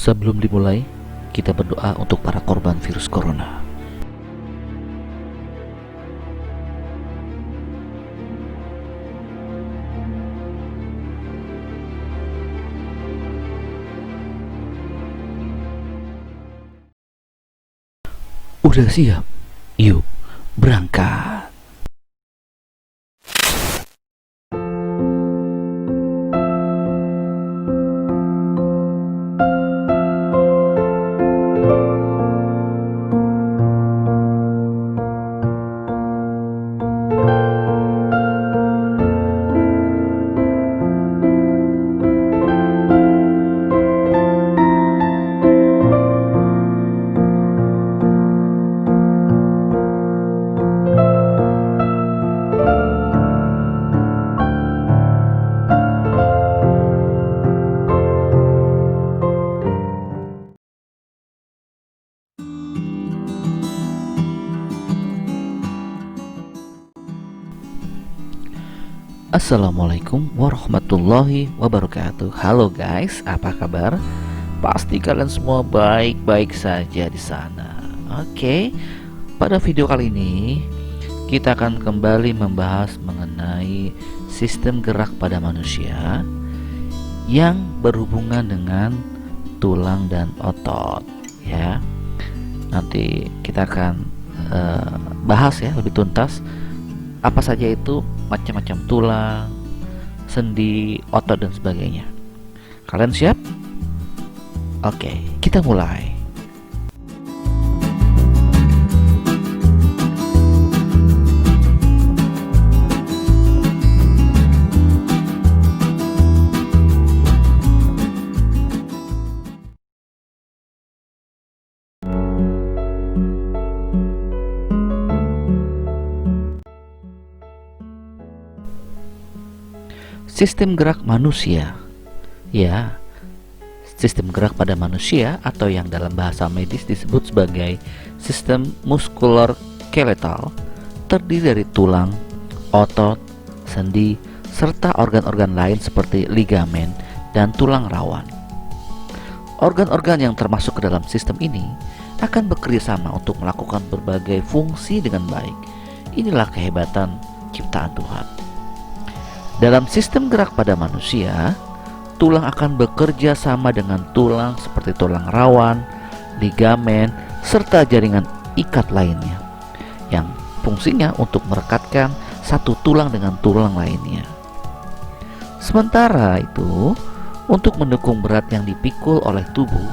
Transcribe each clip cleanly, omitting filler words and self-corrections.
Sebelum dimulai, kita berdoa untuk para korban virus corona. Udah siap? Yuk, berangkat. Assalamualaikum warahmatullahi wabarakatuh. Halo guys, apa kabar? Pasti kalian semua baik-baik saja di sana. Oke, pada video kali ini kita akan kembali membahas mengenai sistem gerak pada manusia yang berhubungan dengan tulang dan otot. Ya, nanti kita akan bahas ya lebih tuntas apa saja itu macam-macam tulang, sendi, otot dan sebagainya. Kalian siap? Oke, kita mulai. Sistem gerak manusia. Ya, sistem gerak pada manusia atau yang dalam bahasa medis disebut sebagai sistem muskuloskeletal terdiri dari tulang, otot, sendi, serta organ-organ lain seperti ligamen dan tulang rawan. Organ-organ yang termasuk ke dalam sistem ini akan bekerja sama untuk melakukan berbagai fungsi dengan baik. Inilah kehebatan ciptaan Tuhan. Dalam sistem gerak pada manusia, tulang akan bekerja sama dengan tulang seperti tulang rawan, ligamen, serta jaringan ikat lainnya yang fungsinya untuk merekatkan satu tulang dengan tulang lainnya. Sementara itu, untuk mendukung berat yang dipikul oleh tubuh,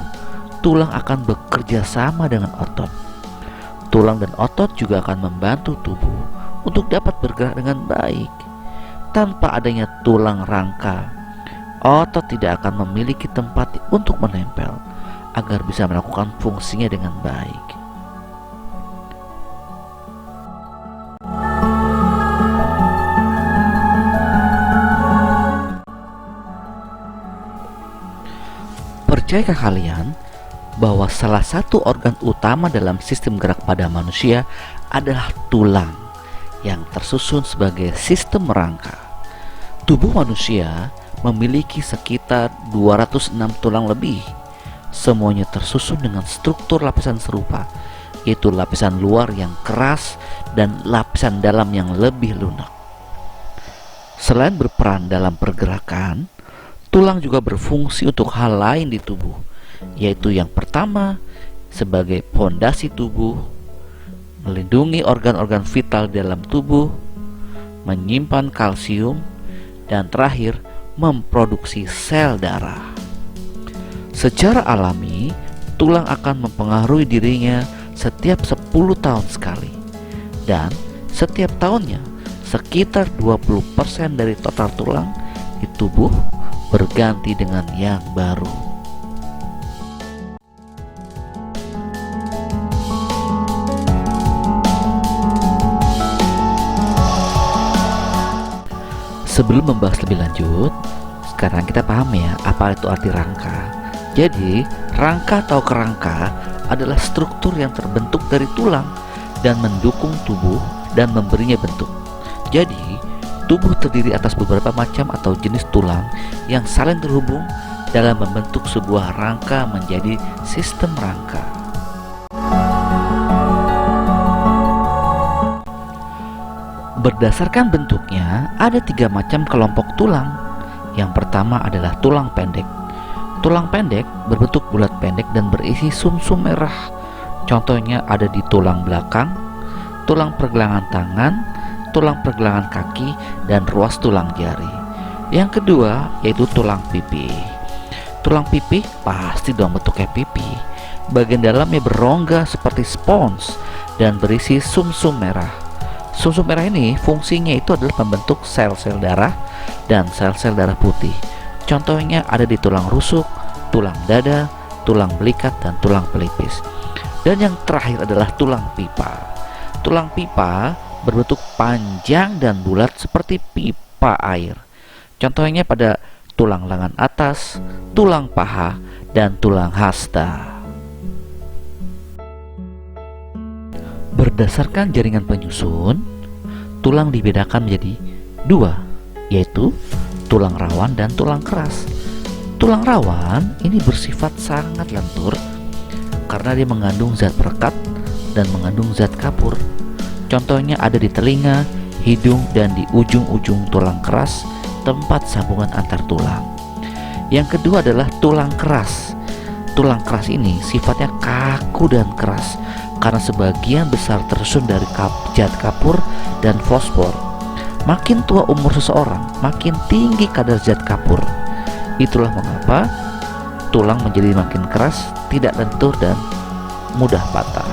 tulang akan bekerja sama dengan otot. Tulang dan otot juga akan membantu tubuh untuk dapat bergerak dengan baik. Tanpa adanya tulang rangka, otot tidak akan memiliki tempat untuk menempel agar bisa melakukan fungsinya dengan baik. Percayakah kalian bahwa salah satu organ utama dalam sistem gerak pada manusia adalah tulang yang tersusun sebagai sistem rangka? Tubuh manusia memiliki sekitar 206 tulang lebih. Semuanya tersusun dengan struktur lapisan serupa, yaitu lapisan luar yang keras dan lapisan dalam yang lebih lunak. Selain berperan dalam pergerakan, tulang juga berfungsi untuk hal lain di tubuh, yaitu yang pertama sebagai pondasi tubuh, melindungi organ-organ vital di dalam tubuh, menyimpan kalsium, dan terakhir memproduksi sel darah. Secara alami, tulang akan mempengaruhi dirinya setiap 10 tahun sekali, dan setiap tahunnya sekitar 20% dari total tulang di tubuh berganti dengan yang baru. Sebelum membahas lebih lanjut, sekarang kita paham ya apa itu arti rangka. Jadi, rangka atau kerangka adalah struktur yang terbentuk dari tulang dan mendukung tubuh dan memberinya bentuk. Jadi, tubuh terdiri atas beberapa macam atau jenis tulang yang saling terhubung dalam membentuk sebuah rangka menjadi sistem rangka. Berdasarkan bentuknya, ada 3 macam kelompok tulang. Yang pertama adalah tulang pendek. Tulang pendek berbentuk bulat pendek dan berisi sumsum merah. Contohnya ada di tulang belakang, tulang pergelangan tangan, tulang pergelangan kaki, dan ruas tulang jari. Yang kedua yaitu tulang pipi. Tulang pipi pasti dong bentuknya pipi. Bagian dalamnya berongga seperti spons dan berisi sumsum merah. Sumsum merah ini fungsinya itu adalah membentuk sel-sel darah dan sel-sel darah putih. Contohnya ada di tulang rusuk, tulang dada, tulang belikat, dan tulang pelipis. Dan yang terakhir adalah tulang pipa. Tulang pipa berbentuk panjang dan bulat seperti pipa air. Contohnya pada tulang lengan atas, tulang paha, dan tulang hasta. Berdasarkan jaringan penyusun, tulang dibedakan menjadi 2, yaitu tulang rawan dan tulang keras. Tulang rawan ini bersifat sangat lentur karena dia mengandung zat perekat dan mengandung zat kapur. Contohnya ada di telinga, hidung, dan di ujung-ujung tulang keras, tempat sambungan antar tulang. Yang kedua adalah tulang keras. Tulang keras ini sifatnya kaku dan keras karena sebagian besar tersusun dari zat kapur dan fosfor. Makin tua umur seseorang, makin tinggi kadar zat kapur. Itulah mengapa tulang menjadi makin keras, tidak lentur, dan mudah patah.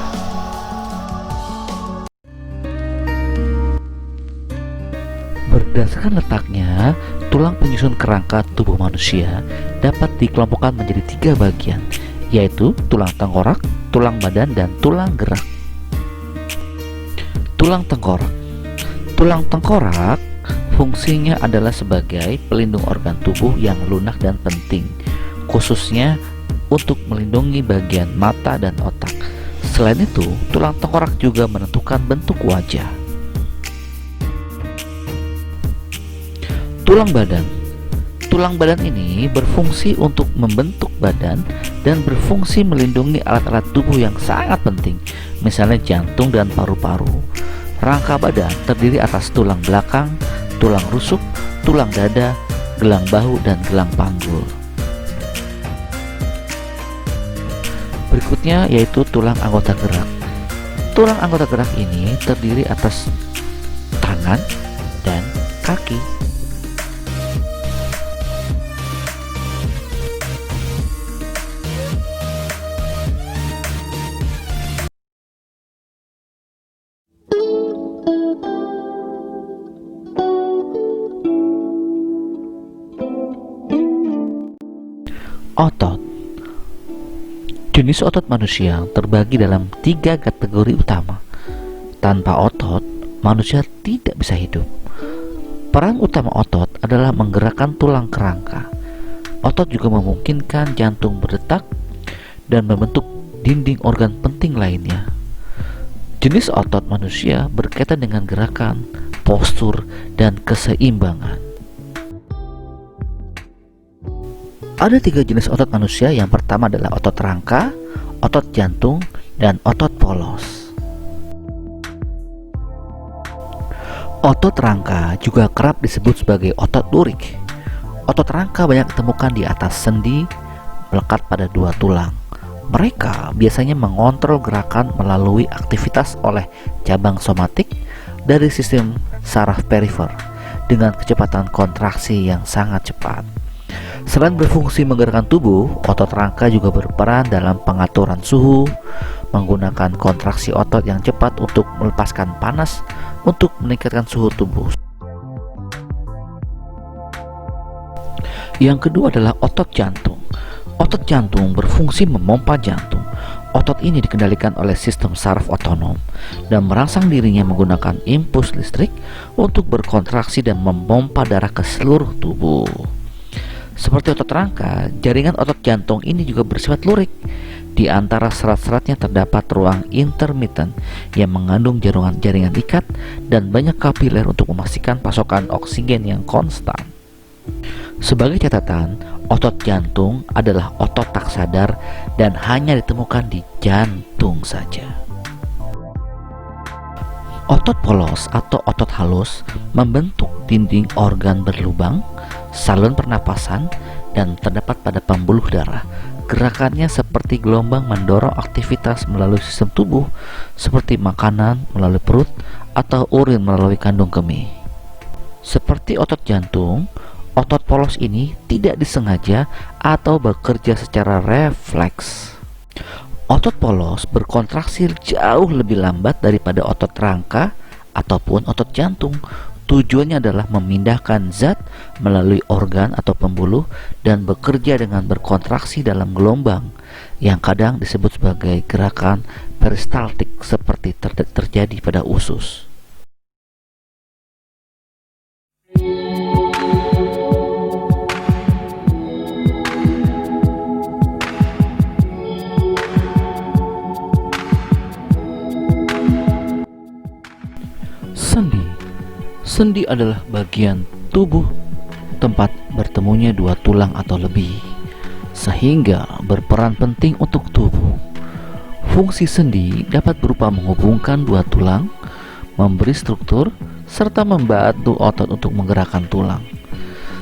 Berdasarkan letaknya, tulang penyusun kerangka tubuh manusia dapat dikelompokkan menjadi 3 bagian, yaitu tulang tengkorak, tulang badan, dan tulang gerak. Tulang tengkorak. Tulang tengkorak fungsinya adalah sebagai pelindung organ tubuh yang lunak dan penting, khususnya untuk melindungi bagian mata dan otak. Selain itu, tulang tengkorak juga menentukan bentuk wajah. Tulang badan. Tulang badan ini berfungsi untuk membentuk badan dan berfungsi melindungi alat-alat tubuh yang sangat penting, misalnya jantung dan paru-paru. Rangka badan terdiri atas tulang belakang, tulang rusuk, tulang dada, gelang bahu, dan gelang panggul. Berikutnya yaitu tulang anggota gerak. Tulang anggota gerak ini terdiri atas tangan dan kaki. Otot. Jenis otot manusia terbagi dalam 3 kategori utama. Tanpa otot, manusia tidak bisa hidup. Peran utama otot adalah menggerakkan tulang kerangka. Otot juga memungkinkan jantung berdetak dan membentuk dinding organ penting lainnya. Jenis otot manusia berkaitan dengan gerakan, postur, dan keseimbangan. Ada 3 jenis otot manusia. Yang pertama adalah otot rangka, otot jantung, dan otot polos. Otot rangka juga kerap disebut sebagai otot lurik. Otot rangka banyak ditemukan di atas sendi, melekat pada 2 tulang. Mereka biasanya mengontrol gerakan melalui aktivitas oleh cabang somatik dari sistem saraf perifer dengan kecepatan kontraksi yang sangat cepat. Selain berfungsi menggerakkan tubuh, otot rangka juga berperan dalam pengaturan suhu, menggunakan kontraksi otot yang cepat untuk melepaskan panas untuk meningkatkan suhu tubuh. Yang kedua adalah otot jantung. Otot jantung berfungsi memompa jantung. Otot ini dikendalikan oleh sistem saraf otonom dan merangsang dirinya menggunakan impuls listrik untuk berkontraksi dan memompa darah ke seluruh tubuh. Seperti otot rangka, jaringan otot jantung ini juga bersifat lurik. Di antara serat-seratnya terdapat ruang intermiten yang mengandung jaringan ikat dan banyak kapiler untuk memastikan pasokan oksigen yang konstan. Sebagai catatan, otot jantung adalah otot tak sadar dan hanya ditemukan di jantung saja. Otot polos atau otot halus membentuk dinding organ berlubang, saluran pernapasan, dan terdapat pada pembuluh darah. Gerakannya seperti gelombang mendorong aktivitas melalui sistem tubuh, seperti makanan melalui perut atau urin melalui kandung kemih. Seperti otot jantung, otot polos ini tidak disengaja atau bekerja secara refleks. Otot polos berkontraksi jauh lebih lambat daripada otot rangka ataupun otot jantung. Tujuannya adalah memindahkan zat melalui organ atau pembuluh dan bekerja dengan berkontraksi dalam gelombang yang kadang disebut sebagai gerakan peristaltik seperti terjadi pada usus. Sendi. Sendi adalah bagian tubuh tempat bertemunya dua tulang atau lebih, sehingga berperan penting untuk tubuh. Fungsi sendi dapat berupa menghubungkan dua tulang, memberi struktur, serta membantu otot untuk menggerakkan tulang.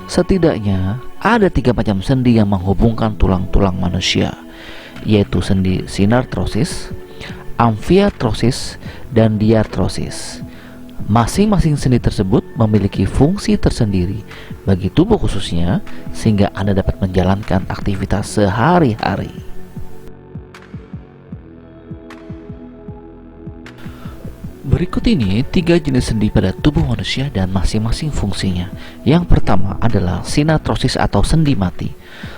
Setidaknya ada 3 macam sendi yang menghubungkan tulang-tulang manusia, yaitu sendi sinartrosis, amfiartrosis, dan diartrosis. Masing-masing sendi tersebut memiliki fungsi tersendiri bagi tubuh khususnya, sehingga Anda dapat menjalankan aktivitas sehari-hari. Berikut ini 3 jenis sendi pada tubuh manusia dan masing-masing fungsinya. Yang pertama adalah sinartrosis atau sendi mati.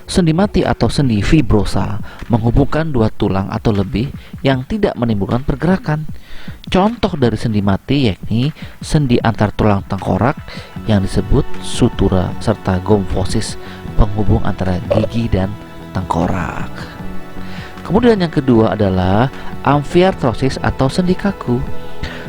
Sendi mati atau sendi fibrosa menghubungkan dua tulang atau lebih yang tidak menimbulkan pergerakan. Contoh dari sendi mati yakni sendi antar tulang tengkorak yang disebut sutura serta gomfosis, penghubung antara gigi dan tengkorak. Kemudian yang kedua adalah amfiartrosis atau sendi kaku.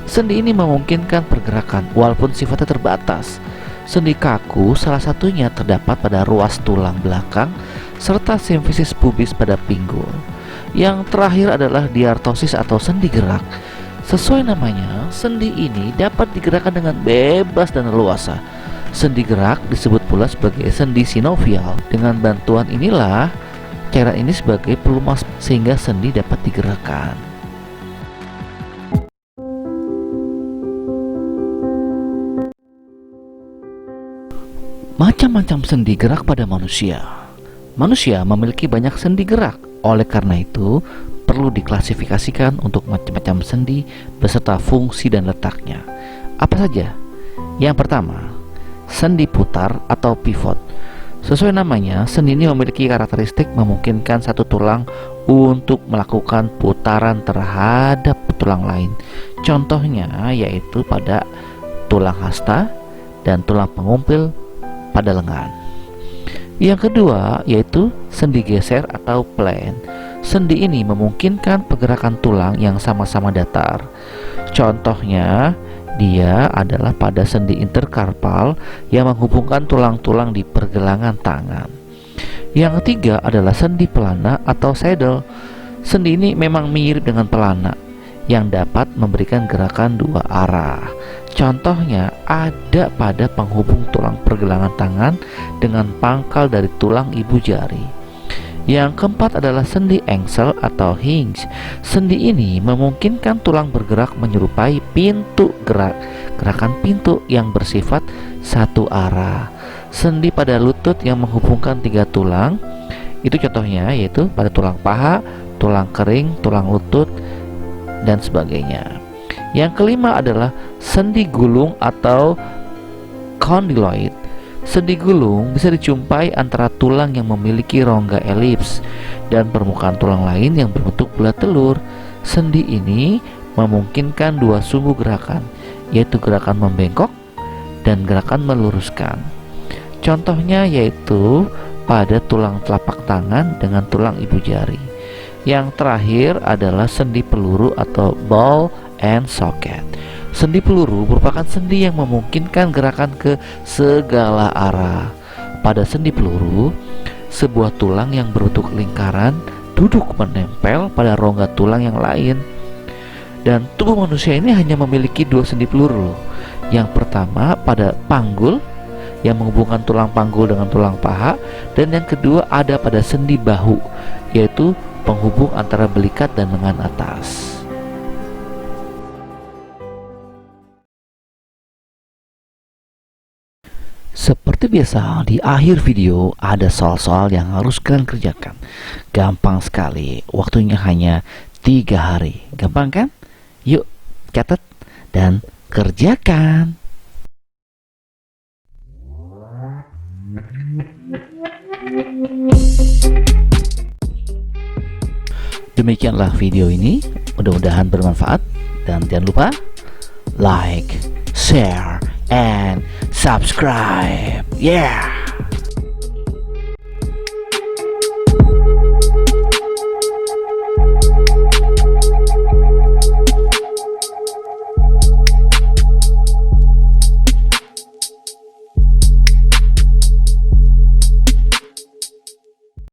Sendi ini memungkinkan pergerakan walaupun sifatnya terbatas. Sendi kaku salah satunya terdapat pada ruas tulang belakang serta simfisis pubis pada pinggul. Yang terakhir adalah diartosis atau sendi gerak. Sesuai namanya, sendi ini dapat digerakkan dengan bebas dan leluasa. Sendi gerak disebut pula sebagai sendi sinovial. Dengan bantuan inilah cairan ini sebagai pelumas sehingga sendi dapat digerakkan. Macam-macam sendi gerak pada manusia. Manusia memiliki banyak sendi gerak. Oleh karena itu, perlu diklasifikasikan untuk macam-macam sendi beserta fungsi dan letaknya. Apa saja? Yang pertama, sendi putar atau pivot. Sesuai namanya, sendi ini memiliki karakteristik memungkinkan satu tulang untuk melakukan putaran terhadap tulang lain. Contohnya yaitu pada tulang hasta dan tulang pengumpil pada lengan. Yang kedua yaitu sendi geser atau plane. Sendi ini memungkinkan pergerakan tulang yang sama-sama datar. Contohnya dia adalah pada sendi interkarpal yang menghubungkan tulang-tulang di pergelangan tangan. Yang ketiga adalah sendi pelana atau saddle. Sendi ini memang mirip dengan pelana yang dapat memberikan gerakan dua arah. Contohnya ada pada penghubung tulang pergelangan tangan dengan pangkal dari tulang ibu jari. Yang keempat adalah sendi engsel atau hinge. Sendi ini memungkinkan tulang bergerak menyerupai pintu gerakan pintu yang bersifat satu arah. Sendi pada lutut yang menghubungkan 3 tulang. Itu contohnya yaitu pada tulang paha, tulang kering, tulang lutut, dan sebagainya. Yang kelima adalah sendi gulung atau condyloid. Sendi gulung bisa dijumpai antara tulang yang memiliki rongga elips dan permukaan tulang lain yang berbentuk bulat telur. Sendi ini memungkinkan 2 sumbu gerakan, yaitu gerakan membengkok dan gerakan meluruskan. Contohnya yaitu pada tulang telapak tangan dengan tulang ibu jari. Yang terakhir adalah sendi peluru atau ball and socket. Sendi peluru merupakan sendi yang memungkinkan gerakan ke segala arah. Pada sendi peluru, sebuah tulang yang berbentuk lingkaran duduk menempel pada rongga tulang yang lain. Dan tubuh manusia ini hanya memiliki dua sendi peluru. Yang pertama pada panggul yang menghubungkan tulang panggul dengan tulang paha, dan yang kedua ada pada sendi bahu, yaitu penghubung antara belikat dan lengan atas. Seperti biasa, di akhir video ada soal-soal yang harus kalian kerjakan. Gampang sekali, waktunya hanya 3 hari. Gampang kan? Yuk, catat dan kerjakan. Demikianlah video ini, mudah-mudahan bermanfaat, dan jangan lupa like, share, and subscribe. Yeah.